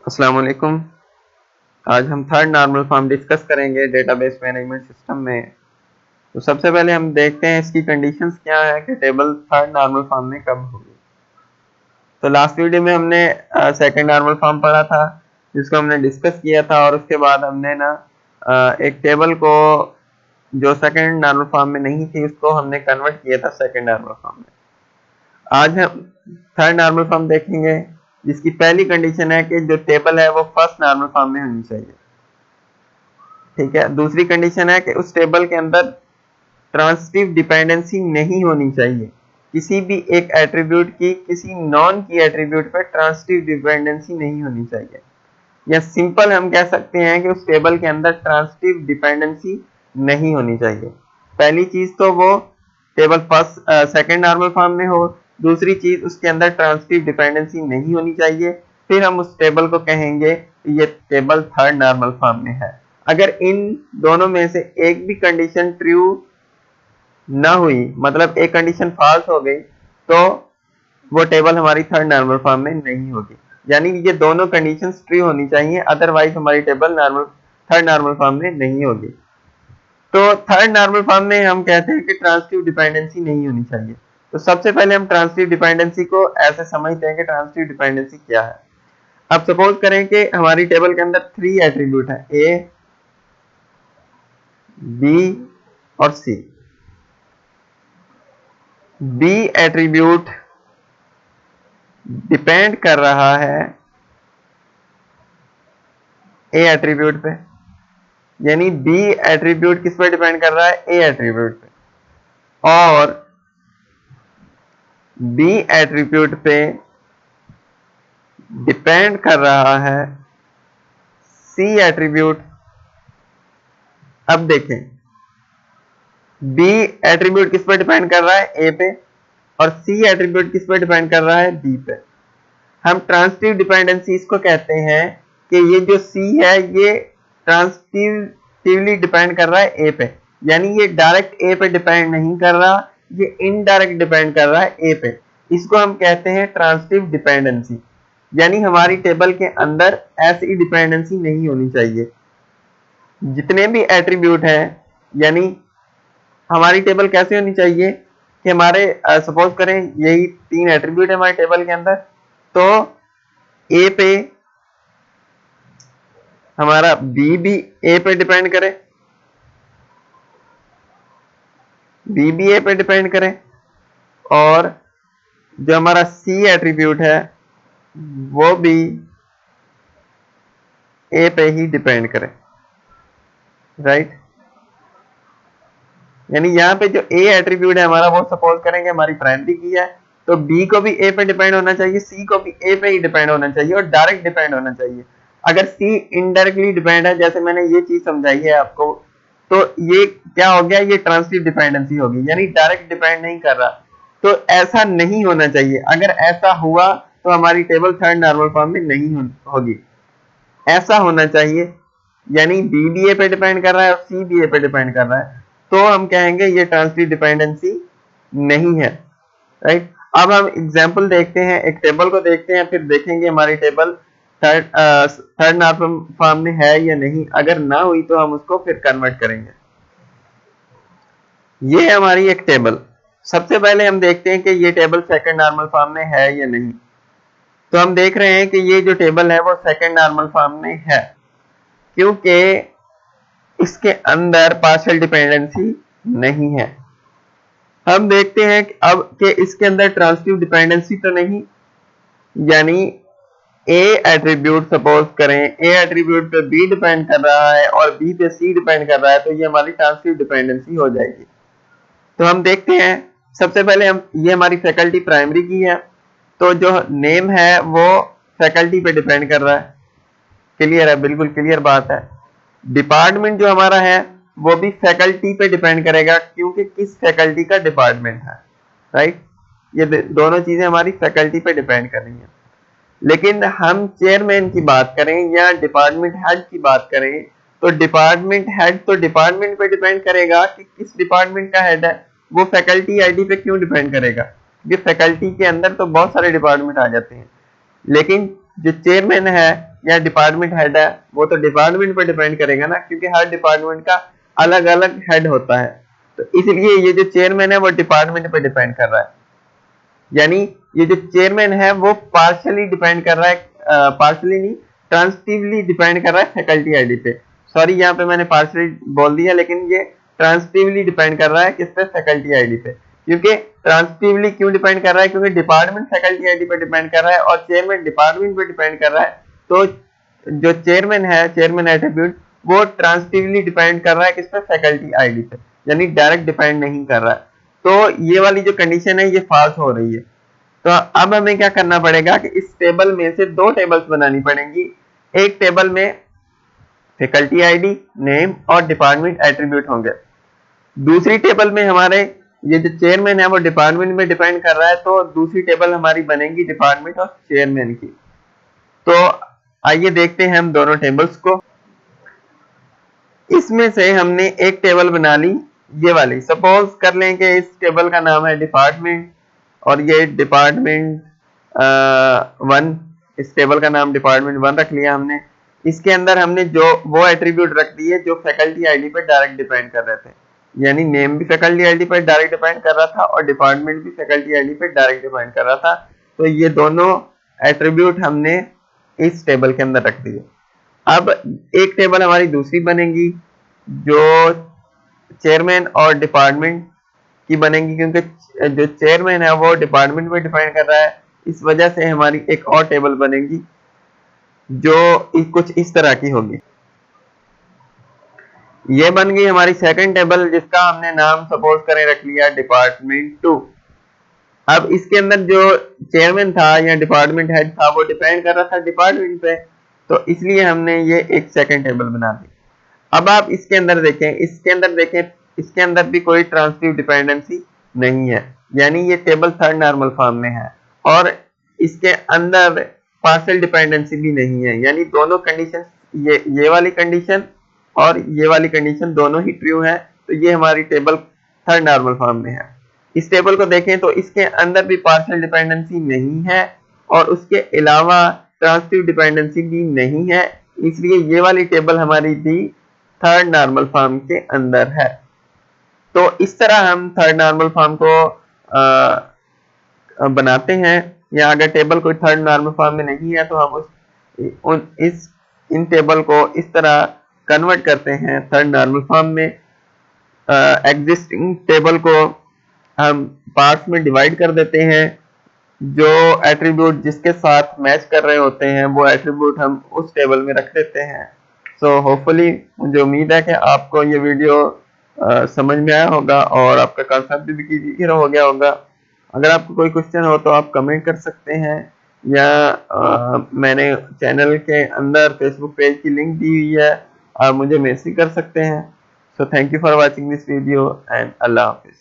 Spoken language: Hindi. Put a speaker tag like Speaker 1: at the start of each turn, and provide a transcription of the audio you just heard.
Speaker 1: अस्सलाम वालेकुम। आज हम थर्ड नॉर्मल फॉर्म डिस्कस करेंगे डेटाबेस मैनेजमेंट सिस्टम में। तो सबसे पहले हम देखते हैं इसकी कंडीशंस क्या है कि टेबल थर्ड नॉर्मल फॉर्म में कब होगी। तो लास्ट वीडियो में हमने सेकंड नॉर्मल फॉर्म पढ़ा था, जिसको हमने डिस्कस किया था, और उसके बाद हमने एक टेबल को जो सेकंड नॉर्मल फॉर्म में नहीं थी उसको हमने कन्वर्ट किया था सेकंड नॉर्मल फॉर्म में। आज हम थर्ड नॉर्मल फॉर्म देखेंगे, जिसकी पहली कंडीशन है कि जो टेबल है वो फर्स्ट नॉर्मल फॉर्म में होनी चाहिए। ठीक है। दूसरी कंडीशन है कि उस टेबल के अंदर ट्रांजिटिव डिपेंडेंसी नहीं होनी चाहिए। किसी भी एक एट्रीब्यूट की किसी नॉन की एट्रीब्यूट पर ट्रांजिटिव डिपेंडेंसी नहीं होनी चाहिए, या सिंपल हम कह सकते हैं कि उस टेबल के अंदर ट्रांजिटिव डिपेंडेंसी नहीं होनी चाहिए। पहली चीज तो वो table first second normal form में हो, दूसरी चीज उसके अंदर ट्रांजिटिव डिपेंडेंसी नहीं होनी चाहिए, फिर हम उस टेबल को कहेंगे ये टेबल थर्ड नॉर्मल फॉर्म में है। अगर इन दोनों में से एक भी कंडीशन ट्रू ना हुई, मतलब एक कंडीशन फॉल्स हो गई, तो वो टेबल हमारी थर्ड नॉर्मल फॉर्म में नहीं होगी। यानी ये दोनों कंडीशंस ट्रू होनी चाहिए, अदरवाइज हमारी टेबल थर्ड नॉर्मल फॉर्म में नहीं होगी। तो थर्ड नॉर्मल फॉर्म में हम कहते हैं कि ट्रांजिटिव डिपेंडेंसी नहीं होनी चाहिए। तो सबसे पहले हम ट्रांजिटिव डिपेंडेंसी को ऐसे समझते हैं कि ट्रांजिटिव डिपेंडेंसी क्या है। अब सपोज करें कि हमारी टेबल के अंदर 3 एट्रीब्यूट है, ए, बी और सी। बी एट्रीब्यूट डिपेंड कर रहा है ए एट्रीब्यूट पे, यानी बी एट्रीब्यूट किस पे डिपेंड कर रहा है? ए एट्रीब्यूट पे। और बी एट्रीब्यूट पे डिपेंड कर रहा है सी एट्रीब्यूट। अब देखें, बी एट्रीब्यूट किस पे डिपेंड कर रहा है? ए पे, और सी एट्रीब्यूट किस पे डिपेंड कर रहा है? बी पे। हम ट्रांजिटिव डिपेंडेंसी इसको कहते हैं कि ये जो सी है ये ट्रांजिटिवली डिपेंड कर रहा है ए पे, यानी ये डायरेक्ट ए पे डिपेंड नहीं कर रहा, ये इनडायरेक्ट डिपेंड कर रहा है ए पे। इसको हम कहते हैं ट्रांजिटिव डिपेंडेंसी। यानी हमारी टेबल के अंदर ऐसी डिपेंडेंसी नहीं होनी चाहिए। जितने भी एट्रीब्यूट हैं, यानी हमारी टेबल कैसे होनी चाहिए कि हमारे सपोज करें यही 3 एट्रीब्यूट है हमारे टेबल के अंदर, तो ए पे हमारा बी भी ए पे डिपेंड करे, बी भी ए पे डिपेंड करे, और जो हमारा सी एट्रीब्यूट है वो भी ए पे ही डिपेंड करे। राइट। यानी यहाँ पे जो ए एट्रीब्यूट है हमारा, वो सपोज करेंगे हमारी प्राइमरी की है, तो बी को भी ए पे डिपेंड होना चाहिए, सी को भी ए पे ही डिपेंड होना चाहिए, और डायरेक्ट डिपेंड होना चाहिए। अगर सी इनडायरेक्टली डिपेंड है, जैसे मैंने ये चीज समझाई है आपको, तो ये क्या हो गया? ये ट्रांजिटिव डिपेंडेंसी होगी, यानी डायरेक्ट डिपेंड नहीं कर रहा। तो ऐसा नहीं होना चाहिए। अगर ऐसा हुआ तो हमारी टेबल थर्ड नॉर्मल फॉर्म में नहीं होगी। ऐसा होना चाहिए, यानी बी भी ए पे डिपेंड कर रहा है और सी भी ए पे डिपेंड कर रहा है, तो हम कहेंगे ये ट्रांजिटिव डिपेंडेंसी नहीं है। राइट। अब हम एग्जांपल देखते हैं, एक टेबल को देखते हैं, फिर देखेंगे हमारी टेबल थर्ड नॉर्मल फॉर्म में है या नहीं। अगर ना हुई तो हम उसको फिर कन्वर्ट करेंगे। ये है हमारी एक टेबल। सबसे पहले हम देखते हैं कि ये टेबल सेकंड नॉर्मल फॉर्म में है या नहीं। तो हम देख रहे हैं कि ये जो टेबल है वो सेकंड नॉर्मल फॉर्म में है, क्योंकि इसके अंदर पार्शियल डिपेंडेंसी नहीं है। हम देखते हैं कि अब कि इसके अंदर ट्रांजिटिव डिपेंडेंसी तो नहीं, यानी ए एट्रीब्यूट सपोज करें ए एट्रीब्यूट पे बी डिपेंड कर रहा है और बी पे सी डिपेंड कर रहा है, तो ये हमारी ट्रांजिटिव डिपेंडेंसी हो जाएगी। तो हम देखते हैं, सबसे पहले हम ये हमारी फैकल्टी प्राइमरी की है, तो जो नेम है वो फैकल्टी पे डिपेंड कर रहा है। क्लियर है? बिल्कुल क्लियर बात है। डिपार्टमेंट जो हमारा है वो भी फैकल्टी पे डिपेंड करेगा, क्योंकि किस फैकल्टी का डिपार्टमेंट है। राइट। ये दोनों चीजें हमारी फैकल्टी पे डिपेंड कर रही हैं। लेकिन हम चेयरमैन की बात करें या डिपार्टमेंट हेड की बात करें, तो डिपार्टमेंट हेड तो डिपार्टमेंट पे डिपेंड करेगा कि किस डिपार्टमेंट का हेड है। वो फैकल्टी आईडी पे क्यों डिपेंड करेगा? क्योंकि फैकल्टी के अंदर तो बहुत सारे डिपार्टमेंट आ जाते हैं, लेकिन जो चेयरमैन है या डिपार्टमेंट हेड है वो तो डिपार्टमेंट पर डिपेंड करेगा ना, क्योंकि हर डिपार्टमेंट का अलग अलग हेड होता है। तो इसलिए ये जो चेयरमैन है वो डिपार्टमेंट पर डिपेंड कर रहा है, यानी ये जो चेयरमैन है वो पार्शियली डिपेंड कर रहा है, पार्शियली नहीं ट्रांसिटिवली डिपेंड कर रहा है फैकल्टी आईडी पे। सॉरी, यहाँ पे मैंने पार्शियली बोल दिया, लेकिन ये ट्रांसिटिवली डिपेंड कर रहा है किस पे, फैकल्टी आईडी पे। क्योंकि ट्रांसिटिवली क्यों डिपेंड कर रहा है, क्योंकि डिपार्टमेंट फैकल्टी आईडी पे डिपेंड कर रहा है और चेयरमैन डिपार्टमेंट पे डिपेंड कर रहा है। तो जो चेयरमैन है, चेयरमैन एट्रीब्यूट, वो ट्रांसिटिवली डिपेंड कर रहा है किस पे, फैकल्टी आईडी पे, यानी डायरेक्ट डिपेंड नहीं कर रहा है। तो ये वाली जो कंडीशन है ये फॉल्स हो रही है। तो अब हमें क्या करना पड़ेगा कि इस टेबल में से दो टेबल्स बनानी पड़ेंगी। एक टेबल में फैकल्टी आईडी, नेम और डिपार्टमेंट एट्रीब्यूट होंगे। दूसरी टेबल में हमारे ये जो चेयरमैन है वो डिपार्टमेंट में डिपेंड कर रहा है, तो दूसरी टेबल हमारी बनेगी डिपार्टमेंट और चेयरमैन की। तो आइए देखते हैं हम दोनों टेबल्स को। इसमें से हमने एक टेबल बना ली, ये वाली। सपोज कर लें कि इस टेबल का नाम है डिपार्टमेंट और ये डिपार्टमेंट 1, इस टेबल का नाम डिपार्टमेंट 1 रख लिया हमने। इसके अंदर हमने जो वो एट्रीब्यूट रख दिए जो फैकल्टी आईडी पर डायरेक्ट डिपेंड कर रहे थे, यानी नेम भी फैकल्टी आईडी पर डायरेक्ट डिपेंड कर रहा था और डिपार्टमेंट भी फैकल्टी आईडी पर डायरेक्ट डिपेंड कर रहा था। तो ये दोनों एट्रीब्यूट हमने इस टेबल के अंदर रख दिए। अब एक टेबल हमारी दूसरी बनेगी जो चेयरमैन और डिपार्टमेंट की बनेगी, क्योंकि जो चेयरमैन है वो डिपार्टमेंट पे डिपेंड कर रहा है। इस वजह से हमारी एक और टेबल बनेगी जो कुछ इस तरह की होगी। ये बन गई हमारी सेकंड टेबल, जिसका हमने नाम सपोज करें रख लिया डिपार्टमेंट 2। अब इसके अंदर जो चेयरमैन था या डिपार्टमेंट हेड था वो डिपेंड कर रहा था डिपार्टमेंट पे, तो इसलिए हमने ये एक सेकंड टेबल बना दी। अब आप इसके अंदर देखें, इसके अंदर भी कोई ट्रांसिटिव डिपेंडेंसी नहीं है, यानी ये टेबल थर्ड नॉर्मल फॉर्म में है और इसके अंदर पार्शियल डिपेंडेंसी भी नहीं है, यानी दोनों कंडीशन, ये वाली कंडीशन और ये वाली कंडीशन दोनों ही ट्रू है। तो ये हमारी टेबल थर्ड नॉर्मल फॉर्म में है। इस टेबल को देखें तो इसके अंदर भी पार्शियल डिपेंडेंसी नहीं है और उसके अलावा ट्रांसिटिव डिपेंडेंसी भी नहीं है, इसलिए ये वाली टेबल हमारी भी थर्ड नॉर्मल फॉर्म के अंदर है। तो इस तरह हम थर्ड नॉर्मल फॉर्म को बनाते हैं, या अगर टेबल कोई थर्ड नॉर्मल फॉर्म में नहीं है तो हम इन टेबल को इस तरह कन्वर्ट करते हैं थर्ड नॉर्मल फॉर्म में। एग्जिस्टिंग टेबल को हम पार्ट्स में डिवाइड कर देते हैं, जो एट्रीब्यूट जिसके साथ मैच कर रहे होते हैं वो एट्रीब्यूट हम उस टेबल में रख देते हैं। सो होपफुली मुझे उम्मीद है कि आपको ये वीडियो समझ में आया होगा और आपका कॉन्सेप्ट भी क्लियर हो गया होगा। अगर आपको कोई क्वेश्चन हो तो आप कमेंट कर सकते हैं, या मैंने चैनल के अंदर फेसबुक पेज की लिंक दी हुई है, आप मुझे मैसेज कर सकते हैं। So thank you for watching this video and Allah Hafiz.